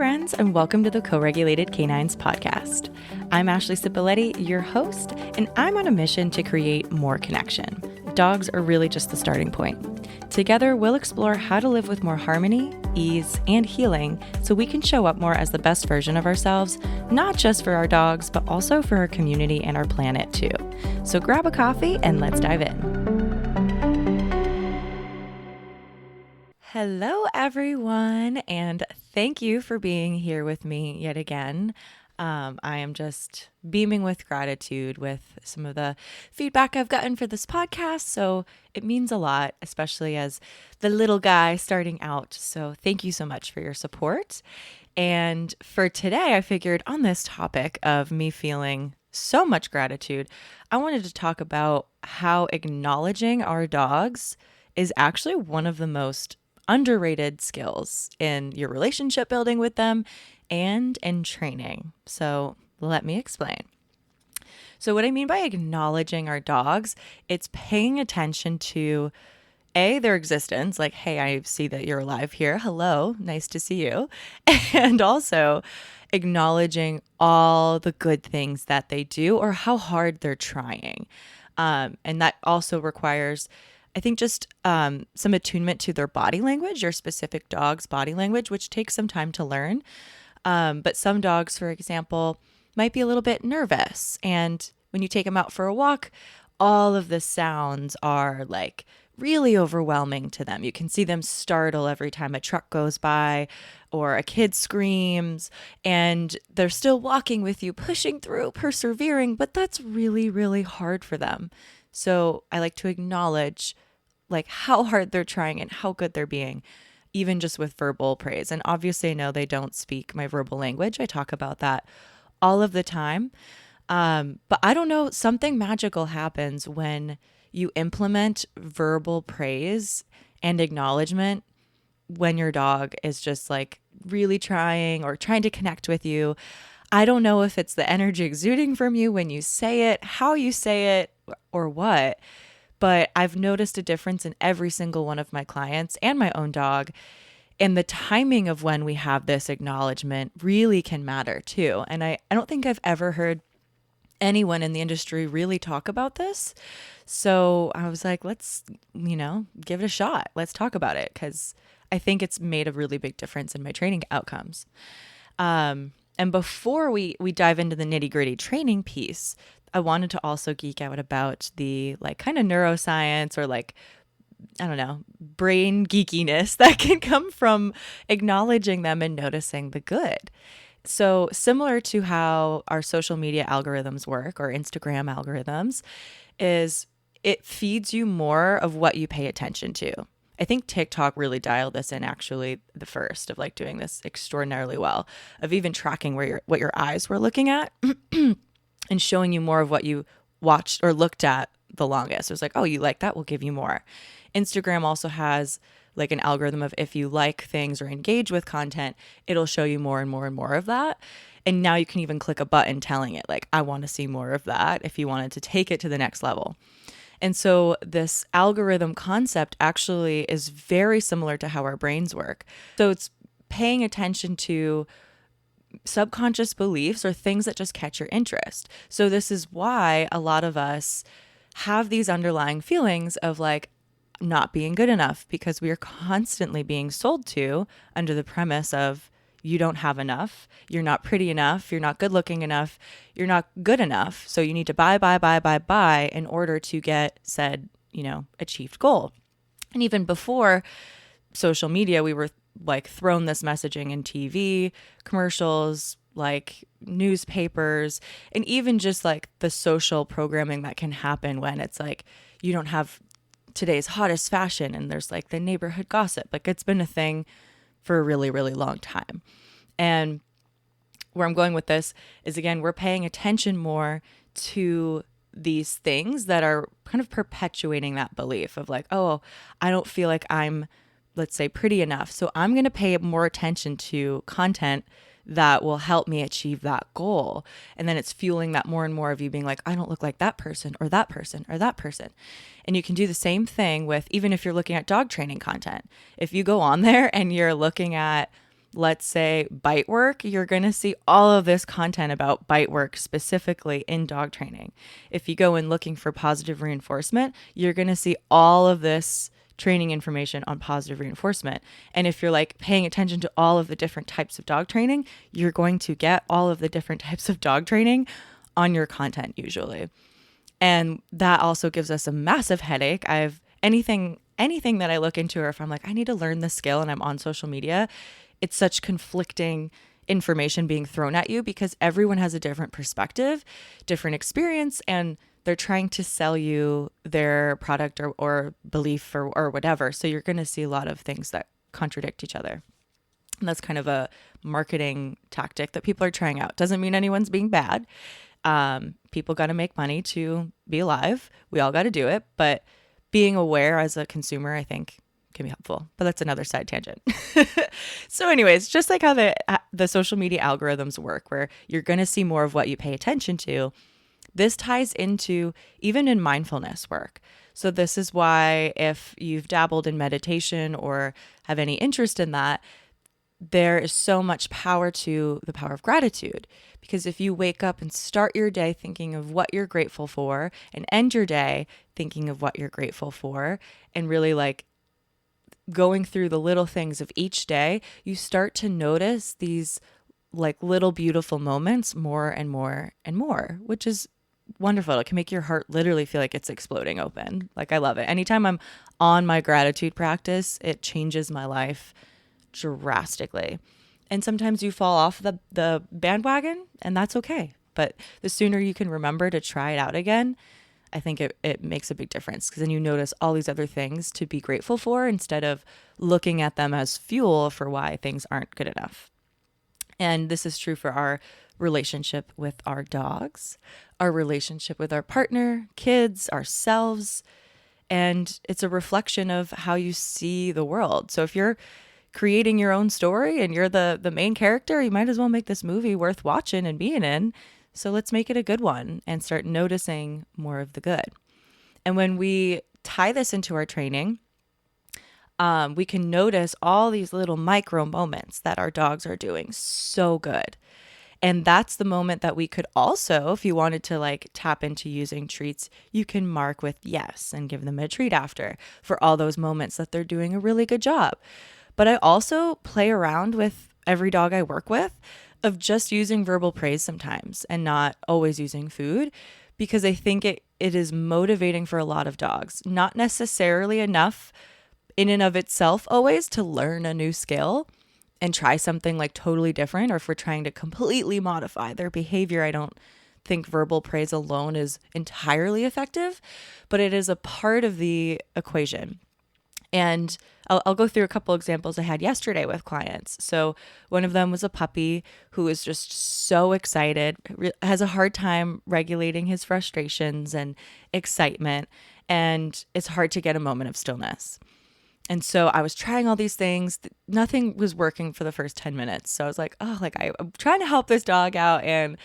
friends, and welcome to the Co-Regulated Canines podcast. I'm Ashley Cipoletti, your host, and I'm on a mission to create more connection. Dogs are really just the starting point. Together, we'll explore how to live with more harmony, ease, and healing so we can show up more as the best version of ourselves, not just for our dogs, but also for our community and our planet too. So grab a coffee and let's dive in. Hello, everyone, and thank you for being here with me yet again. I am just beaming with gratitude with some of the feedback I've gotten for this podcast, so it means a lot, especially as the little guy starting out. So thank you so much for your support. And for today, I figured on this topic of me feeling so much gratitude, I wanted to talk about how acknowledging our dogs is actually one of the most underrated skills in your relationship building with them and in training. So let me explain. So what I mean by acknowledging our dogs, it's paying attention to their existence, like, hey, I see that you're alive here. Hello, nice to see you. And also acknowledging all the good things that they do or how hard they're trying. And that also requires, I think, just some attunement to their body language, your specific dog's body language, which takes some time to learn. But some dogs, for example, might be a little bit nervous. And when you take them out for a walk, all of the sounds are like really overwhelming to them. You can see them startle every time a truck goes by or a kid screams, and they're still walking with you, pushing through, persevering, but that's really, really hard for them. So I like to acknowledge like how hard they're trying and how good they're being, even just with verbal praise. And obviously I know they don't speak my verbal language. I talk about that all of the time. But I don't know, something magical happens when you implement verbal praise and acknowledgement when your dog is just like really trying or trying to connect with you. I don't know if it's the energy exuding from you when you say it, how you say it, or what, but I've noticed a difference in every single one of my clients and my own dog. And the timing of when we have this acknowledgement really can matter too. And I don't think I've ever heard anyone in the industry really talk about this. So I was like, let's, give it a shot. Let's talk about it, because I think it's made a really big difference in my training outcomes. And before we dive into the nitty-gritty training piece, I wanted to also geek out about the like kind of neuroscience or like, I don't know, brain geekiness that can come from acknowledging them and noticing the good. So similar to how our social media algorithms work, or Instagram algorithms, is it feeds you more of what you pay attention to. I think TikTok really dialed this in, actually, the first of like doing this extraordinarily well, of even tracking what your eyes were looking at and showing you more of what you watched or looked at the longest. It was like, oh, you like that? We'll give you more. Instagram also has like an algorithm of if you like things or engage with content, it'll show you more and more and more of that. And now you can even click a button telling it like, I want to see more of that, if you wanted to take it to the next level. And so this algorithm concept actually is very similar to how our brains work. So it's paying attention to subconscious beliefs or things that just catch your interest. So this is why a lot of us have these underlying feelings of like not being good enough, because we are constantly being sold to under the premise of you don't have enough, you're not pretty enough, you're not good looking enough, you're not good enough. So you need to buy in order to get said, achieved goal. And even before social media, we were like thrown this messaging in TV, commercials, like newspapers, and even just like the social programming that can happen when it's like you don't have today's hottest fashion and there's like the neighborhood gossip. Like it's been a thing for a really, really long time. And where I'm going with this is, again, we're paying attention more to these things that are kind of perpetuating that belief of like, oh, I don't feel like I'm, let's say, pretty enough. So I'm going to pay more attention to content that will help me achieve that goal. And then it's fueling that more and more of you being like, I don't look like that person or that person or that person. And you can do the same thing with, even if you're looking at dog training content. If you go on there and you're looking at let's say bite work, you're going to see all of this content about bite work specifically in dog training. If you go in looking for positive reinforcement, you're going to see all of this training information on positive reinforcement. And if you're like paying attention to all of the different types of dog training, you're going to get all of the different types of dog training on your content usually. And that also gives us a massive headache. I've anything that I look into, or if I'm like, I need to learn this skill and I'm on social media, it's such conflicting information being thrown at you because everyone has a different perspective, different experience, and they're trying to sell you their product or belief or whatever. So you're going to see a lot of things that contradict each other. And that's kind of a marketing tactic that people are trying out. Doesn't mean anyone's being bad. People got to make money to be alive. We all got to do it. But being aware as a consumer, I think, can be helpful. But that's another side tangent. So anyways, just like how the social media algorithms work, where you're going to see more of what you pay attention to, this ties into even in mindfulness work. So this is why if you've dabbled in meditation or have any interest in that, there is so much power to the power of gratitude. Because if you wake up and start your day thinking of what you're grateful for and end your day thinking of what you're grateful for and really like going through the little things of each day, you start to notice these like little beautiful moments more and more and more, which is wonderful. It can make your heart literally feel like it's exploding open. Like I love it. Anytime I'm on my gratitude practice, it changes my life drastically. And sometimes you fall off the bandwagon and that's okay. But the sooner you can remember to try it out again, I think it makes a big difference because then you notice all these other things to be grateful for instead of looking at them as fuel for why things aren't good enough. And this is true for our relationship with our dogs, our relationship with our partner, kids, ourselves. And it's a reflection of how you see the world. So if you're creating your own story and you're the main character, you might as well make this movie worth watching and being in. So let's make it a good one and start noticing more of the good. And when we tie this into our training, we can notice all these little micro moments that our dogs are doing so good. And that's the moment that we could also, if you wanted to like tap into using treats, you can mark with yes and give them a treat after for all those moments that they're doing a really good job. But I also play around with every dog I work with of just using verbal praise sometimes and not always using food, because I think it is motivating for a lot of dogs. Not necessarily enough in and of itself always to learn a new skill and try something like totally different, or if we're trying to completely modify their behavior, I don't think verbal praise alone is entirely effective, but it is a part of the equation. And I'll go through a couple examples I had yesterday with clients. So one of them was a puppy who is just so excited, has a hard time regulating his frustrations and excitement, and it's hard to get a moment of stillness. And so I was trying all these things. Nothing was working for the first 10 minutes. So I was like, oh, like I'm trying to help this dog out. And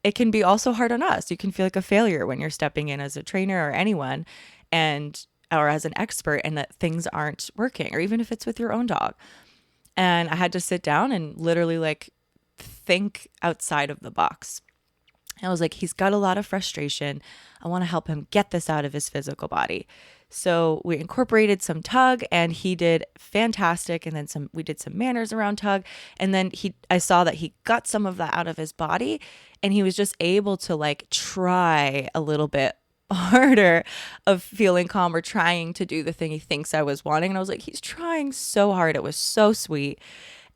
it can be also hard on us. You can feel like a failure when you're stepping in as a trainer or anyone or as an expert and that things aren't working, or even if it's with your own dog. And I had to sit down and literally like think outside of the box. I was like, he's got a lot of frustration. I want to help him get this out of his physical body. So we incorporated some tug and he did fantastic. And then we did some manners around tug. And then I saw that he got some of that out of his body and he was just able to like try a little bit harder of feeling calm or trying to do the thing he thinks I was wanting. And I was like, he's trying so hard. It was so sweet.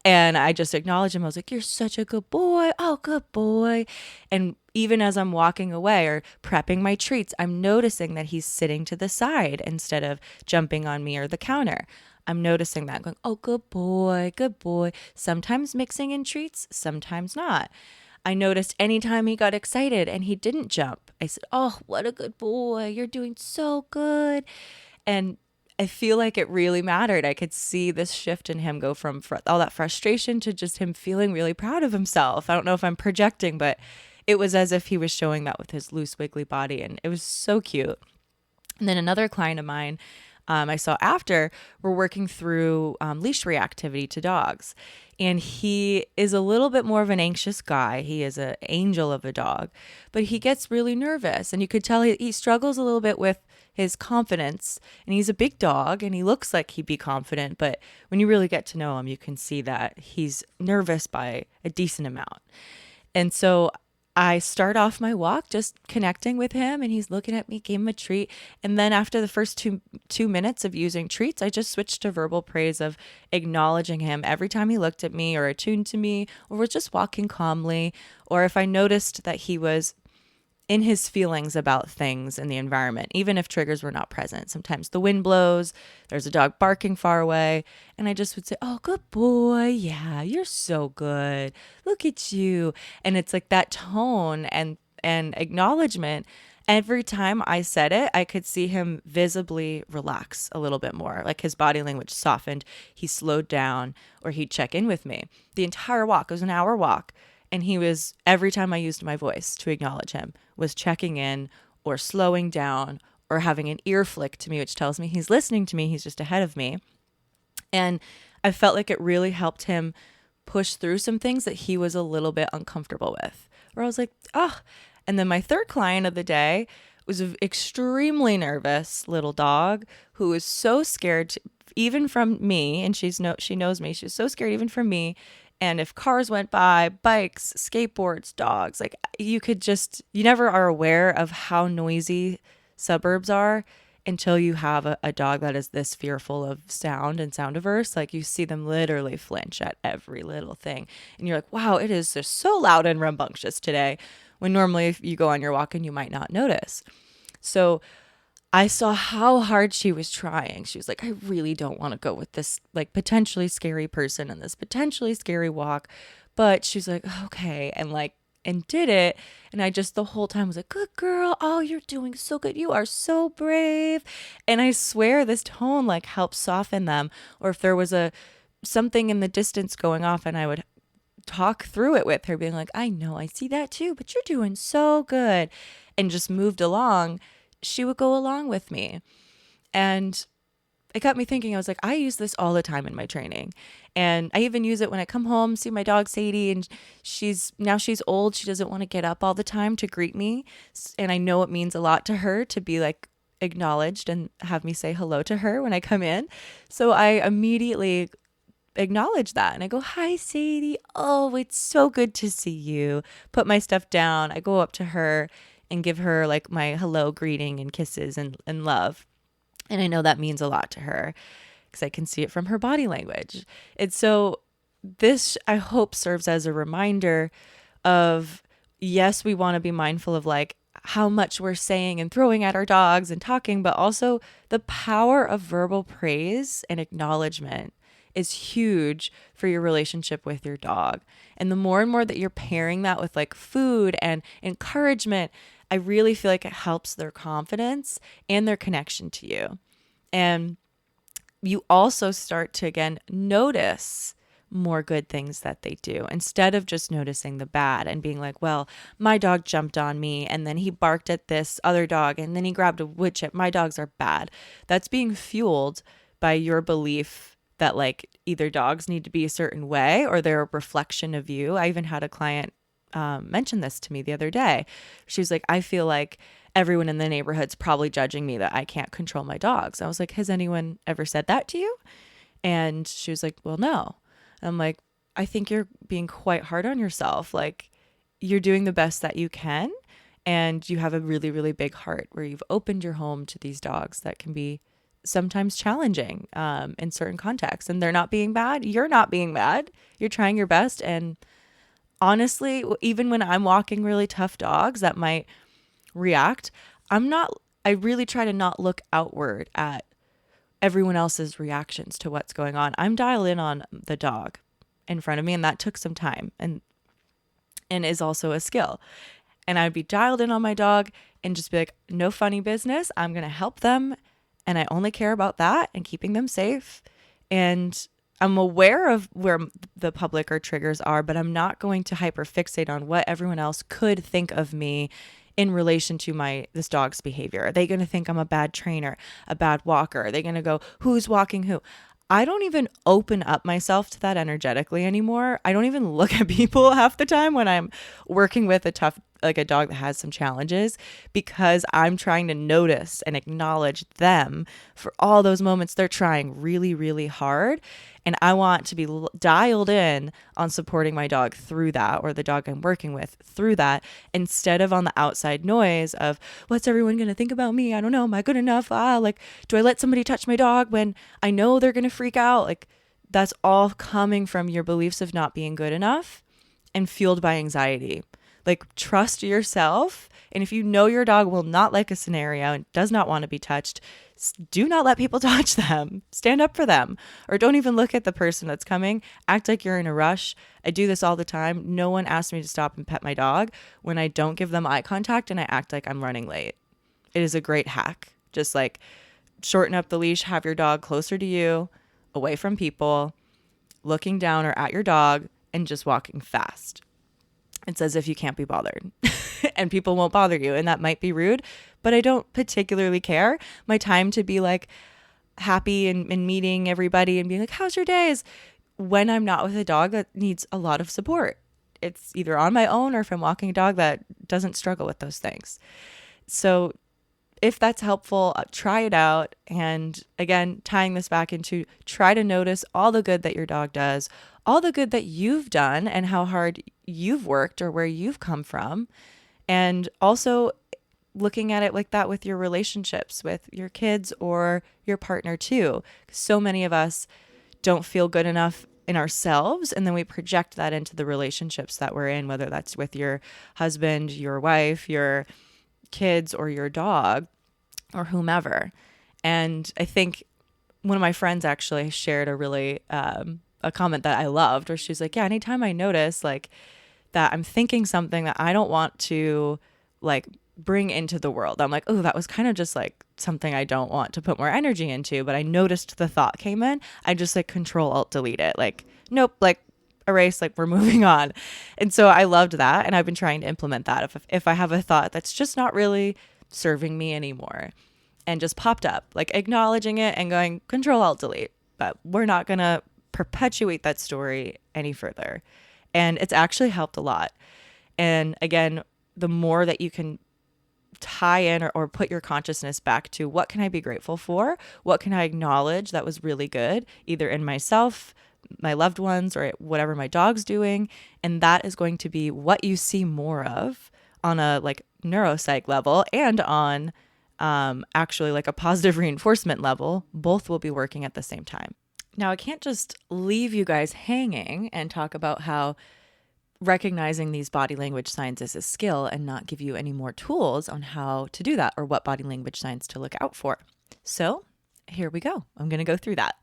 And I just acknowledged him. I was like, you're such a good boy. Oh, good boy. And even as I'm walking away or prepping my treats, I'm noticing that he's sitting to the side instead of jumping on me or the counter. I'm noticing that going, oh, good boy, good boy. Sometimes mixing in treats, sometimes not. I noticed anytime he got excited and he didn't jump, I said, oh, what a good boy. You're doing so good. And I feel like it really mattered. I could see this shift in him go from all that frustration to just him feeling really proud of himself. I don't know if I'm projecting, but it was as if he was showing that with his loose, wiggly body. And it was so cute. And then another client of mine, I saw after were working through leash reactivity to dogs. And he is a little bit more of an anxious guy. He is an angel of a dog, but he gets really nervous. And you could tell he struggles a little bit with his confidence. And he's a big dog and he looks like he'd be confident. But when you really get to know him, you can see that he's nervous by a decent amount. And so I start off my walk just connecting with him, and he's looking at me, gave him a treat. And then after the first two minutes of using treats, I just switched to verbal praise of acknowledging him every time he looked at me or attuned to me or was just walking calmly. Or if I noticed that he was in his feelings about things in the environment, even if triggers were not present. Sometimes the wind blows, there's a dog barking far away, and I just would say, oh, good boy. Yeah, you're so good. Look at you. And it's like that tone and acknowledgement. Every time I said it, I could see him visibly relax a little bit more. Like his body language softened. He slowed down, or he'd check in with me. The entire walk, it was an hour walk. And he was, every time I used my voice to acknowledge him, was checking in or slowing down or having an ear flick to me, which tells me he's listening to me. He's just ahead of me. And I felt like it really helped him push through some things that he was a little bit uncomfortable with, where I was like, oh. And then my third client of the day was an extremely nervous little dog who was so scared even from me. And she knows me. She was so scared even from me. And if cars went by, bikes, skateboards, dogs, like you never are aware of how noisy suburbs are until you have a dog that is this fearful of sound and sound averse. Like you see them literally flinch at every little thing. And you're like, wow, it is just so loud and rambunctious today. When normally if you go on your walk and you might not notice. So I saw how hard she was trying. She was like, I really don't want to go with this like potentially scary person and this potentially scary walk. But she's like, okay. And did it. And I just the whole time was like, good girl. Oh, you're doing so good. You are so brave. And I swear this tone like helped soften them. Or if there was something in the distance going off, and I would talk through it with her being like, I know, I see that too, but you're doing so good. And just moved along. She would go along with me. And it got me thinking, I was like, I use this all the time in my training. And I even use it when I come home, see my dog Sadie, and she's old. She doesn't want to get up all the time to greet me. And I know it means a lot to her to be like acknowledged and have me say hello to her when I come in. So I immediately acknowledge that. And I go, hi, Sadie. Oh, it's so good to see you. Put my stuff down. I go up to her and give her like my hello greeting and kisses and love. And I know that means a lot to her because I can see it from her body language. And so this, I hope, serves as a reminder of, yes, we want to be mindful of like how much we're saying and throwing at our dogs and talking, but also the power of verbal praise and acknowledgement is huge for your relationship with your dog. And the more and more that you're pairing that with like food and encouragement, I really feel like it helps their confidence and their connection to you. And you also start to, again, notice more good things that they do instead of just noticing the bad and being like, well, my dog jumped on me and then he barked at this other dog and then he grabbed a wood chip. My dogs are bad. That's being fueled by your belief that like either dogs need to be a certain way or they're a reflection of you. I even had a client mentioned this to me the other day. She was like, I feel like everyone in the neighborhood's probably judging me that I can't control my dogs. I was like, has anyone ever said that to you? And she was like, well, no. And I'm like, I think you're being quite hard on yourself. Like you're doing the best that you can. And you have a really, really big heart where you've opened your home to these dogs that can be sometimes challenging in certain contexts. And they're not being bad. You're not being bad. You're trying your best. And honestly, even when I'm walking really tough dogs that might react, I really try to not look outward at everyone else's reactions to what's going on. I'm dialed in on the dog in front of me, and that took some time and is also a skill. And I'd be dialed in on my dog and just be like, no funny business. I'm going to help them. And I only care about that and keeping them safe. And I'm aware of where the public or triggers are, but I'm not going to hyper fixate on what everyone else could think of me in relation to this dog's behavior? Are they going to think I'm a bad trainer, a bad walker? Are they going to go, who's walking who? I don't even open up myself to that energetically anymore. I don't even look at people half the time when I'm working with a dog that has some challenges, because I'm trying to notice and acknowledge them for all those moments they're trying really, really hard. And I want to be dialed in on supporting my dog through that, or the dog I'm working with through that, instead of on the outside noise of what's everyone going to think about me? I don't know. Am I good enough? Like, do I let somebody touch my dog when I know they're going to freak out? Like, that's all coming from your beliefs of not being good enough and fueled by anxiety. Like, trust yourself. And if you know your dog will not like a scenario and does not want to be touched, do not let people touch them. Stand up for them. Or don't even look at the person that's coming. Act like you're in a rush. I do this all the time. No one asks me to stop and pet my dog when I don't give them eye contact and I act like I'm running late. It is a great hack. Just like shorten up the leash, have your dog closer to you, away from people, looking down or at your dog, and just walking fast. It's as if you can't be bothered and people won't bother you. And that might be rude, but I don't particularly care. My time to be like happy and meeting everybody and being like, how's your day, is when I'm not with a dog that needs a lot of support. It's either on my own or if I'm walking a dog that doesn't struggle with those things. So if that's helpful, try it out. And again, tying this back into, try to notice all the good that your dog does, all the good that you've done and how hard you've worked or where you've come from. And also looking at it like that with your relationships with your kids or your partner too. So many of us don't feel good enough in ourselves, and then we project that into the relationships that we're in, whether that's with your husband, your wife, your kids, or your dog, or whomever. And I think one of my friends actually shared a really a comment that I loved, where she's like, yeah, anytime I notice like that I'm thinking something that I don't want to like bring into the world, I'm like, oh, that was kind of just like something I don't want to put more energy into, but I noticed the thought came in, I just like Control Alt Delete it, like, nope, like erase, like we're moving on. And so I loved that, and I've been trying to implement that. If I have a thought that's just not really serving me anymore and just popped up, like acknowledging it and going Control Alt Delete, but we're not gonna perpetuate that story any further. And it's actually helped a lot. And again, the more that you can tie in or put your consciousness back to what can I be grateful for? What can I acknowledge that was really good, either in myself, my loved ones, or whatever my dog's doing. And that is going to be what you see more of on a like neuropsych level and on actually like a positive reinforcement level. Both will be working at the same time. Now, I can't just leave you guys hanging and talk about how recognizing these body language signs is a skill and not give you any more tools on how to do that or what body language signs to look out for. So here we go. I'm going to go through that.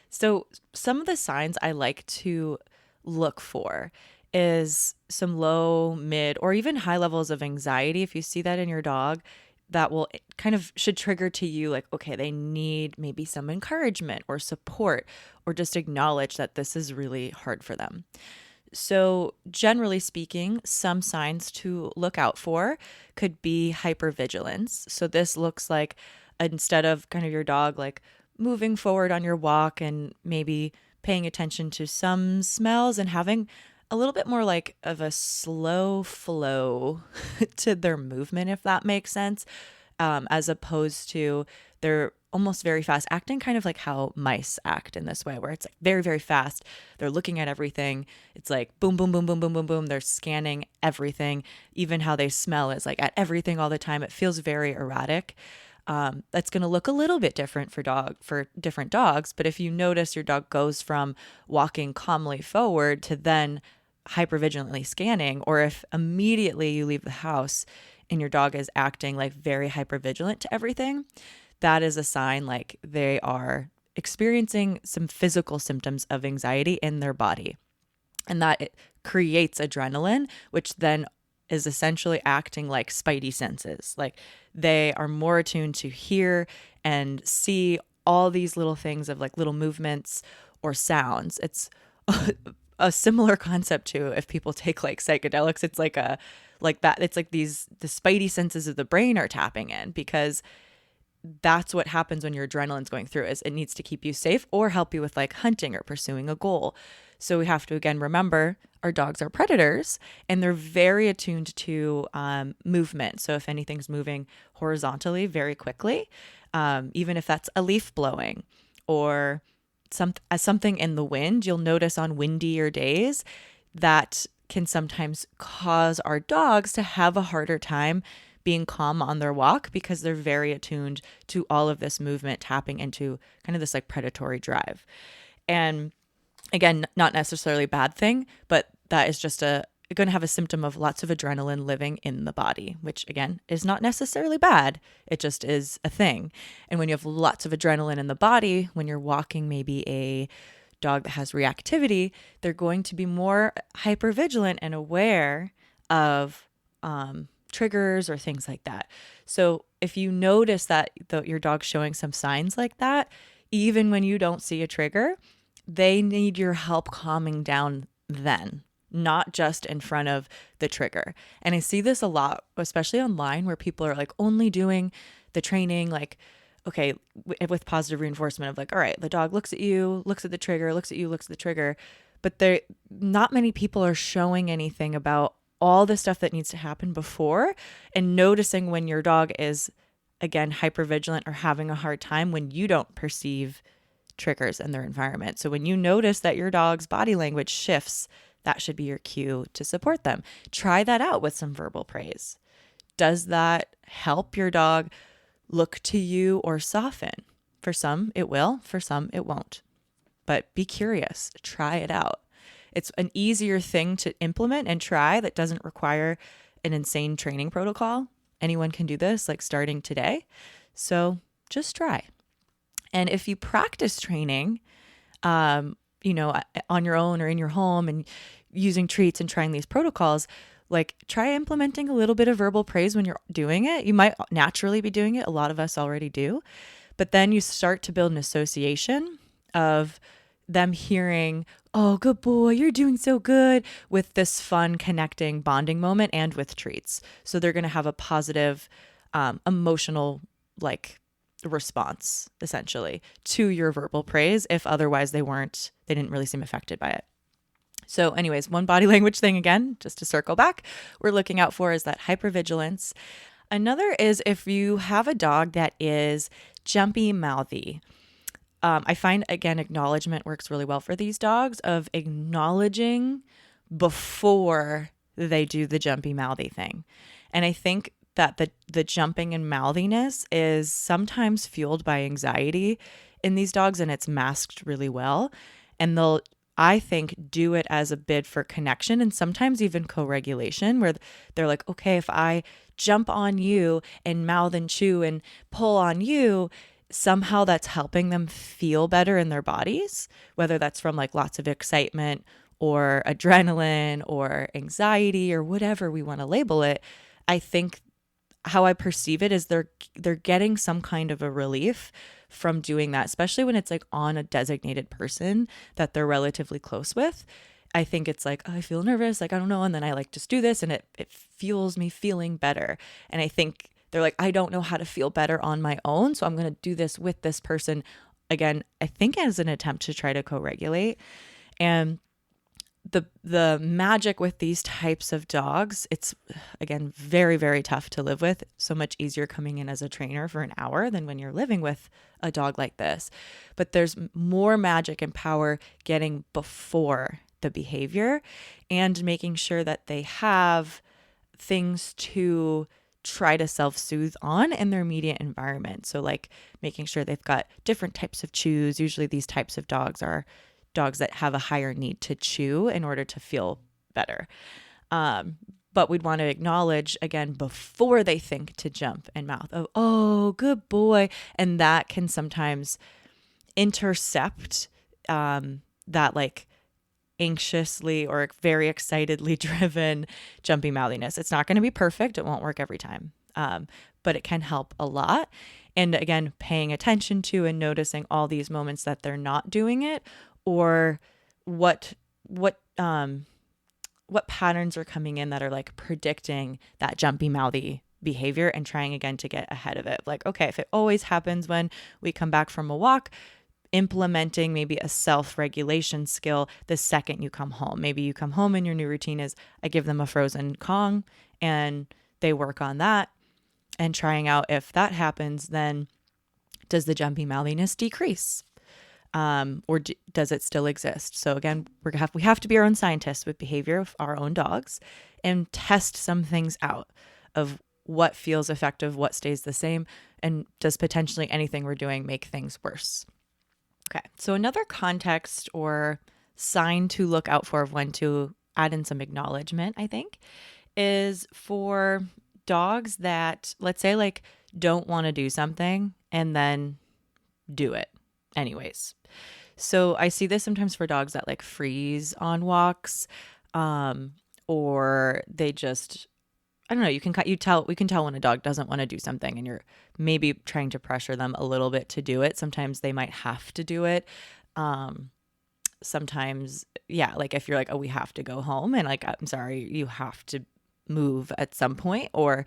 So some of the signs I like to look for is some low, mid, or even high levels of anxiety. If you see that in your dog, that will kind of should trigger to you like, okay, they need maybe some encouragement or support, or just acknowledge that this is really hard for them. So generally speaking, some signs to look out for could be hypervigilance. So this looks like instead of kind of your dog like moving forward on your walk and maybe paying attention to some smells and having a little bit more like of a slow flow to their movement, if that makes sense, as opposed to they're almost very fast acting, kind of like how mice act in this way, where it's like very, very fast. They're looking at everything. It's like boom, boom, boom, boom, boom, boom, boom. They're scanning everything. Even how they smell is like at everything all the time. It feels very erratic. That's going to look a little bit different for different dogs. But if you notice your dog goes from walking calmly forward to then hypervigilantly scanning, or if immediately you leave the house and your dog is acting like very hypervigilant to everything, that is a sign like they are experiencing some physical symptoms of anxiety in their body. And that it creates adrenaline, which then is essentially acting like spidey senses. Like they are more attuned to hear and see all these little things of like little movements or sounds. It's a similar concept to if people take like psychedelics. It's like that. It's like the spidey senses of the brain are tapping in, because that's what happens when your adrenaline's going through, is it needs to keep you safe or help you with like hunting or pursuing a goal. So we have to, again, remember our dogs are predators, and they're very attuned to movement. So if anything's moving horizontally very quickly, even if that's a leaf blowing or something in the wind, you'll notice on windier days that can sometimes cause our dogs to have a harder time being calm on their walk, because they're very attuned to all of this movement tapping into kind of this like predatory drive. And again, not necessarily a bad thing, but that is just going to have a symptom of lots of adrenaline living in the body, which again is not necessarily bad. It just is a thing. And when you have lots of adrenaline in the body, when you're walking maybe a dog that has reactivity, they're going to be more hypervigilant and aware of triggers or things like that. So if you notice that your dog's showing some signs like that, even when you don't see a trigger, they need your help calming down then, not just in front of the trigger. And I see this a lot, especially online, where people are like only doing the training, like, okay, with positive reinforcement of like, all right, the dog looks at you, looks at the trigger, looks at you, looks at the trigger. But not many people are showing anything about all the stuff that needs to happen before, and noticing when your dog is, again, hypervigilant or having a hard time when you don't perceive triggers in their environment. So when you notice that your dog's body language shifts, that should be your cue to support them. Try that out with some verbal praise. Does that help your dog look to you or soften? For some, it will. For some, it won't. But be curious. Try it out. It's an easier thing to implement and try that doesn't require an insane training protocol. Anyone can do this, like starting today. So just try. And if you practice training, on your own or in your home and using treats and trying these protocols, like try implementing a little bit of verbal praise when you're doing it. You might naturally be doing it. A lot of us already do. But then you start to build an association of them hearing, oh, good boy, you're doing so good, with this fun connecting bonding moment and with treats. So they're going to have a positive emotional response essentially to your verbal praise, if otherwise they didn't really seem affected by it. So anyways, one body language thing, again, just to circle back, we're looking out for is that hypervigilance. Another is if you have a dog that is jumpy, mouthy. I find, again, acknowledgement works really well for these dogs, of acknowledging before they do the jumpy, mouthy thing. And I think that the jumping and mouthiness is sometimes fueled by anxiety in these dogs, and it's masked really well. And they'll, I think, do it as a bid for connection and sometimes even co-regulation, where they're like, okay, if I jump on you and mouth and chew and pull on you, somehow that's helping them feel better in their bodies, whether that's from like lots of excitement or adrenaline or anxiety or whatever we want to label it. I think how I perceive it is they're getting some kind of a relief from doing that, especially when it's like on a designated person that they're relatively close with. I think it's like, oh, I feel nervous, like I don't know, and then I like just do this and it fuels me feeling better. And I think they're like, I don't know how to feel better on my own, so I'm going to do this with this person. Again, I think as an attempt to try to co-regulate. And the magic with these types of dogs, it's, again, very, very tough to live with. So much easier coming in as a trainer for an hour than when you're living with a dog like this. But there's more magic and power getting before the behavior and making sure that they have things to try to self-soothe on in their immediate environment. So like making sure they've got different types of chews. Usually these types of dogs are dogs that have a higher need to chew in order to feel better. But we'd want to acknowledge, again, before they think to jump and mouth, oh, good boy. And that can sometimes intercept that like anxiously or very excitedly driven jumpy mouthiness. It's not going to be perfect. It won't work every time. But it can help a lot. And again, paying attention to and noticing all these moments that they're not doing it, or what what patterns are coming in that are like predicting that jumpy, mouthy behavior and trying again to get ahead of it. Like, okay, if it always happens when we come back from a walk, implementing maybe a self-regulation skill the second you come home. Maybe you come home and your new routine is I give them a frozen Kong and they work on that, and trying out if that happens, then does the jumpy mouthiness decrease? Or does it still exist? So again, we have to be our own scientists with behavior of our own dogs and test some things out of what feels effective, what stays the same, and does potentially anything we're doing make things worse? Okay, so another context or sign to look out for of when to add in some acknowledgement, I think, is for dogs that, let's say, like don't want to do something and then do it anyways. So I see this sometimes for dogs that like freeze on walks, or they just, I don't know, we can tell when a dog doesn't want to do something and you're maybe trying to pressure them a little bit to do it. Sometimes they might have to do it. Sometimes, yeah, like if you're like, oh, we have to go home, and like, I'm sorry, you have to move at some point, or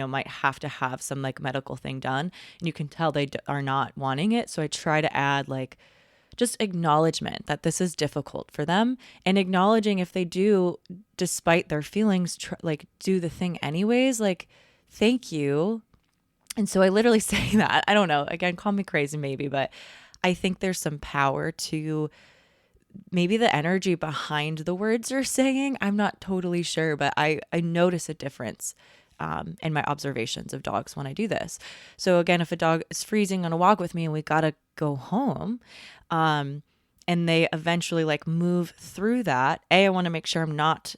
might have to have some like medical thing done, and you can tell they are not wanting it. So I try to add like just acknowledgement that this is difficult for them, and acknowledging if they do, despite their feelings, like do the thing anyways, like, thank you. And so I literally say that. I don't know, again, call me crazy maybe, but I think there's some power to maybe the energy behind the words you're saying. I'm not totally sure, but I notice a difference in my observations of dogs when I do this. So again, if a dog is freezing on a walk with me and we got to go home, and they eventually like move through that, I want to make sure I'm not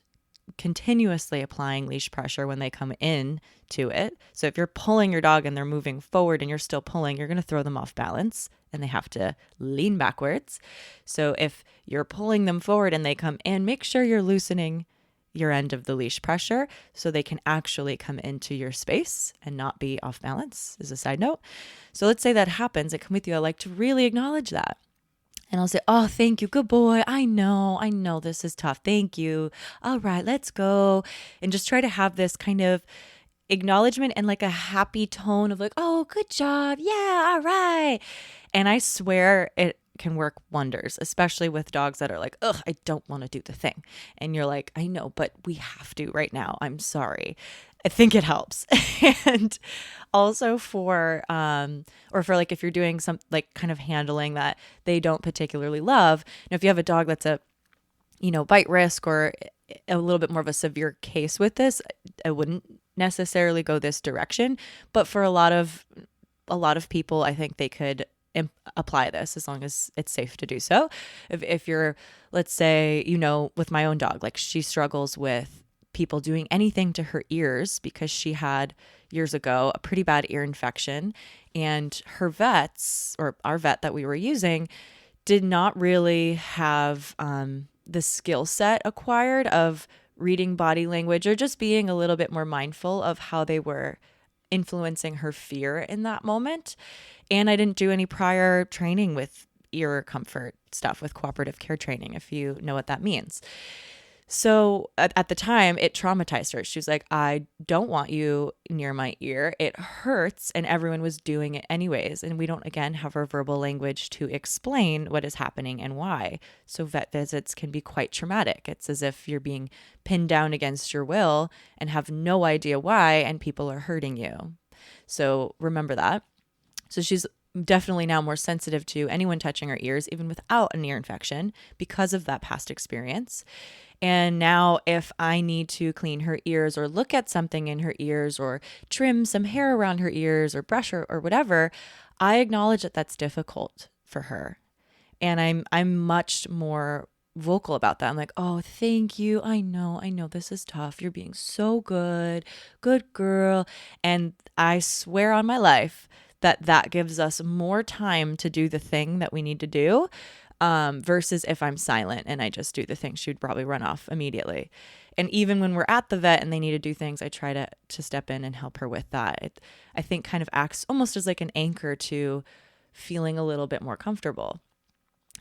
continuously applying leash pressure when they come in to it. So if you're pulling your dog and they're moving forward and you're still pulling, you're going to throw them off balance and they have to lean backwards. So if you're pulling them forward and they come in, make sure you're loosening your end of the leash pressure so they can actually come into your space and not be off balance, as a side note. So let's say that happens, I come with you, I like to really acknowledge that. And I'll say, oh, thank you. Good boy. I know this is tough. Thank you. All right, let's go. And just try to have this kind of acknowledgement and like a happy tone of like, oh, good job. Yeah, all right. And I swear it can work wonders, especially with dogs that are like, ugh, I don't want to do the thing. And you're like, I know, but we have to right now. I'm sorry. I think it helps. And also for like if you're doing some like kind of handling that they don't particularly love. Now, if you have a dog that's a, bite risk or a little bit more of a severe case with this, I wouldn't necessarily go this direction. But for a lot of people, I think they could apply this as long as it's safe to do so. If you're, let's say, with my own dog, like she struggles with people doing anything to her ears because she had years ago a pretty bad ear infection, and her vets, or our vet that we were using, did not really have the skill set acquired of reading body language or just being a little bit more mindful of how they were influencing her fear in that moment. And I didn't do any prior training with ear comfort stuff, with cooperative care training, if you know what that means. So at the time, it traumatized her. She was like, I don't want you near my ear. It hurts. And everyone was doing it anyways. And we don't, again, have our verbal language to explain what is happening and why. So vet visits can be quite traumatic. It's as if you're being pinned down against your will and have no idea why, and people are hurting you. So remember that. So she's definitely now more sensitive to anyone touching her ears, even without an ear infection, because of that past experience. And now if I need to clean her ears or look at something in her ears or trim some hair around her ears or brush her or whatever, I acknowledge that that's difficult for her. And I'm much more vocal about that. I'm like, oh, thank you. I know this is tough. You're being so good. Good girl. And I swear on my life that gives us more time to do the thing that we need to do. Versus if I'm silent and I just do the thing, she would probably run off immediately. And even when we're at the vet and they need to do things, I try to step in and help her with that. I think kind of acts almost as like an anchor to feeling a little bit more comfortable.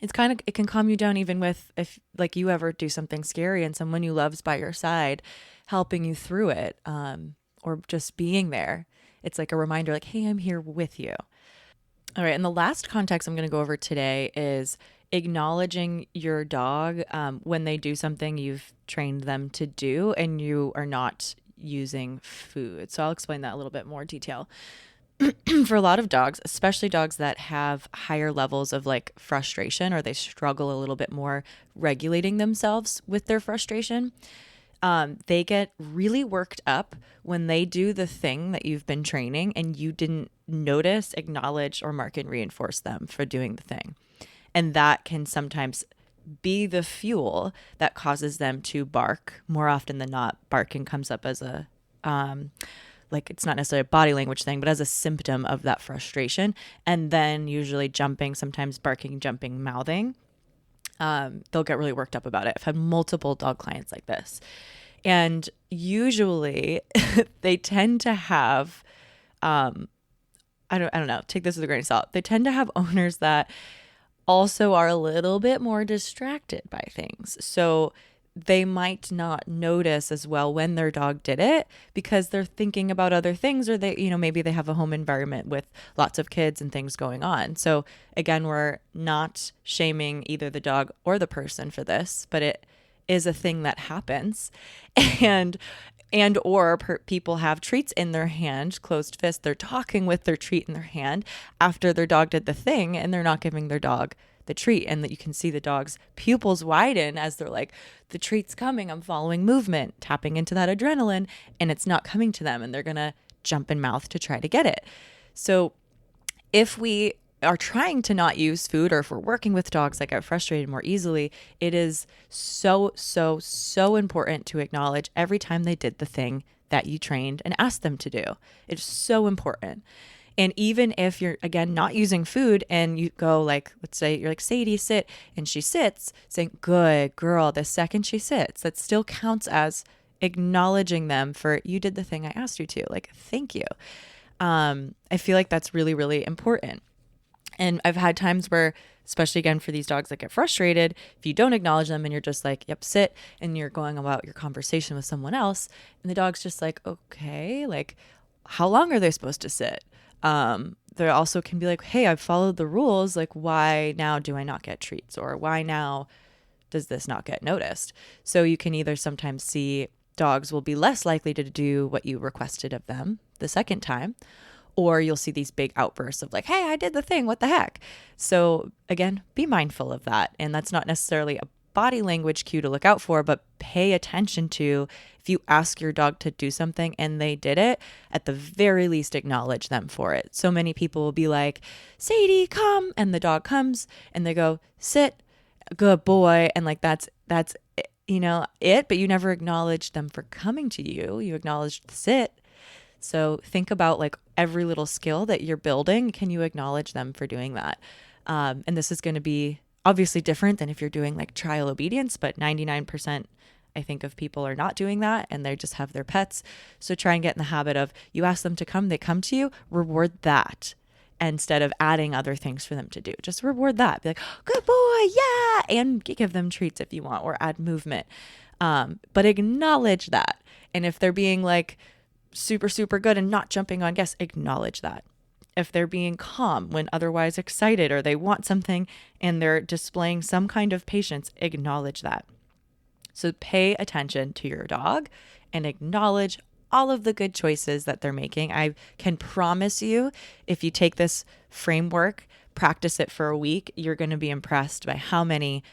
it can calm you down even with if like you ever do something scary and someone you love's by your side helping you through it, or just being there. It's like a reminder like, hey, I'm here with you. All right. And the last context I'm going to go over today is acknowledging your dog when they do something you've trained them to do and you are not using food. So I'll explain that a little bit more detail. For a lot of dogs, especially dogs that have higher levels of like frustration or they struggle a little bit more regulating themselves with their frustration, they get really worked up when they do the thing that you've been training and you didn't notice, acknowledge, or mark and reinforce them for doing the thing. And that can sometimes be the fuel that causes them to bark. More often than not, barking comes up as a like it's not necessarily a body language thing, but as a symptom of that frustration. And then usually jumping, sometimes barking, jumping, mouthing. They'll get really worked up about it. I've had multiple dog clients like this. And usually they tend to have, I don't know, take this with a grain of salt. They tend to have owners that also are a little bit more distracted by things. So they might not notice as well when their dog did it because they're thinking about other things, or they, maybe they have a home environment with lots of kids and things going on. So again, we're not shaming either the dog or the person for this, but it is a thing that happens. And people have treats in their hand, closed fist. They're talking with their treat in their hand after their dog did the thing, and they're not giving their dog the treat. And that you can see the dog's pupils widen as they're like, the treat's coming, I'm following movement, tapping into that adrenaline, and it's not coming to them, and they're gonna jump in mouth to try to get it. So if we are trying to not use food, or if we're working with dogs that get frustrated more easily, it is so, so, so important to acknowledge every time they did the thing that you trained and asked them to do. It's so important. And even if you're, again, not using food and you go like, let's say you're like, Sadie, sit, and she sits, saying, good girl, the second she sits, that still counts as acknowledging them for, you did the thing I asked you to, like, thank you. I feel like that's really, really important. And I've had times where, especially again for these dogs that get frustrated, if you don't acknowledge them and you're just like, yep, sit, and you're going about your conversation with someone else, and the dog's just like, okay, like, how long are they supposed to sit? There also can be like, hey, I've followed the rules. Like, why now do I not get treats? Or why now does this not get noticed? So you can either sometimes see dogs will be less likely to do what you requested of them the second time, or you'll see these big outbursts of like, hey, I did the thing, what the heck? So again, be mindful of that. And that's not necessarily a body language cue to look out for, but pay attention to, if you ask your dog to do something and they did it, at the very least acknowledge them for it. So many people will be like, Sadie, come, and the dog comes and they go, sit, good boy, and like that's it, but you never acknowledged them for coming to you. You acknowledged the sit. So think about like every little skill that you're building. Can you acknowledge them for doing that? And this is going to be obviously different than if you're doing like trial obedience, but 99% I think of people are not doing that and they just have their pets. So try and get in the habit of, you ask them to come, they come to you, reward that instead of adding other things for them to do. Just reward that. Be like, good boy, yeah, and give them treats if you want, or add movement. But acknowledge that. And if they're being like super, super good and not jumping on guests, acknowledge that. If they're being calm when otherwise excited, or they want something and they're displaying some kind of patience, acknowledge that. So pay attention to your dog and acknowledge all of the good choices that they're making. I can promise you, if you take this framework, practice it for a week, you're going to be impressed by how many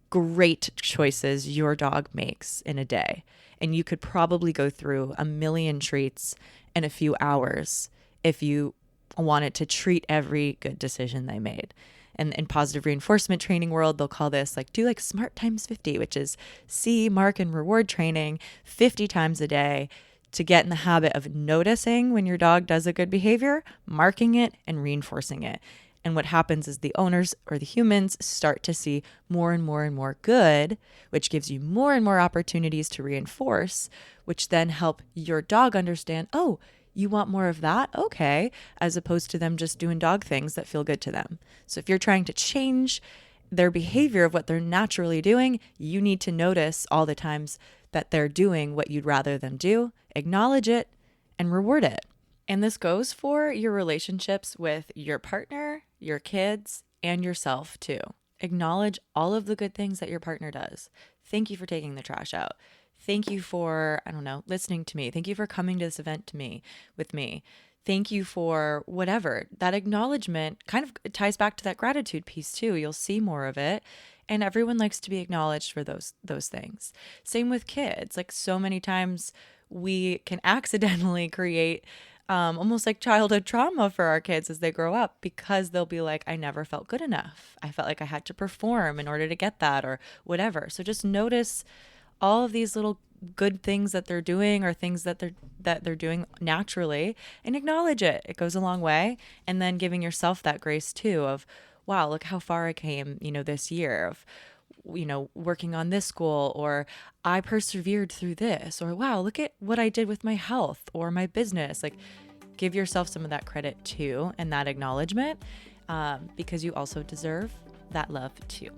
great choices your dog makes in a day. And you could probably go through 1,000,000 treats in a few hours if you wanted to treat every good decision they made. And in positive reinforcement training world, they'll call this like, do like SMART times 50, which is see, mark, and reward training 50 times a day to get in the habit of noticing when your dog does a good behavior, marking it, and reinforcing it. And what happens is the owners or the humans start to see more and more and more good, which gives you more and more opportunities to reinforce, which then help your dog understand, oh, you want more of that? Okay. As opposed to them just doing dog things that feel good to them. So if you're trying to change their behavior of what they're naturally doing, you need to notice all the times that they're doing what you'd rather them do, acknowledge it, and reward it. And this goes for your relationships with your partner, your kids, and yourself too. Acknowledge all of the good things that your partner does. Thank you for taking the trash out. Thank you for, listening to me. Thank you for coming to this event with me. Thank you for whatever. That acknowledgement kind of ties back to that gratitude piece too. You'll see more of it. And everyone likes to be acknowledged for those things. Same with kids. Like so many times we can accidentally create almost like childhood trauma for our kids as they grow up, because they'll be like, I never felt good enough. I felt like I had to perform in order to get that or whatever. So just notice all of these little good things that they're doing or things that they're doing naturally, and acknowledge it. It goes a long way. And then giving yourself that grace too of, wow, look how far I came, this year of, working on this goal, or I persevered through this, or wow, look at what I did with my health or my business. Like, give yourself some of that credit too, and that acknowledgement, because you also deserve that love too.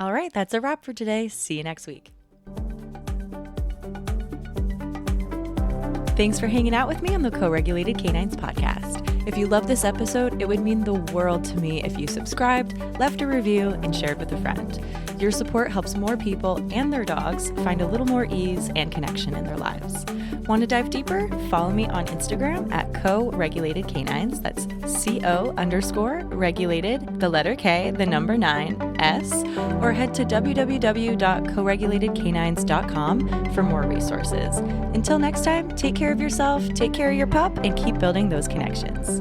All right, that's a wrap for today. See you next week. Thanks for hanging out with me on the Co-Regulated Canines podcast. If you love this episode, it would mean the world to me if you subscribed, left a review, and shared with a friend. Your support helps more people and their dogs find a little more ease and connection in their lives. Want to dive deeper? Follow me on Instagram at Co-Regulated Canines. That's CO_regulated, the letter K, the number 9, S, or head to www.coregulatedcanines.com for more resources. Until next time, take care of yourself, take care of your pup, and keep building those connections.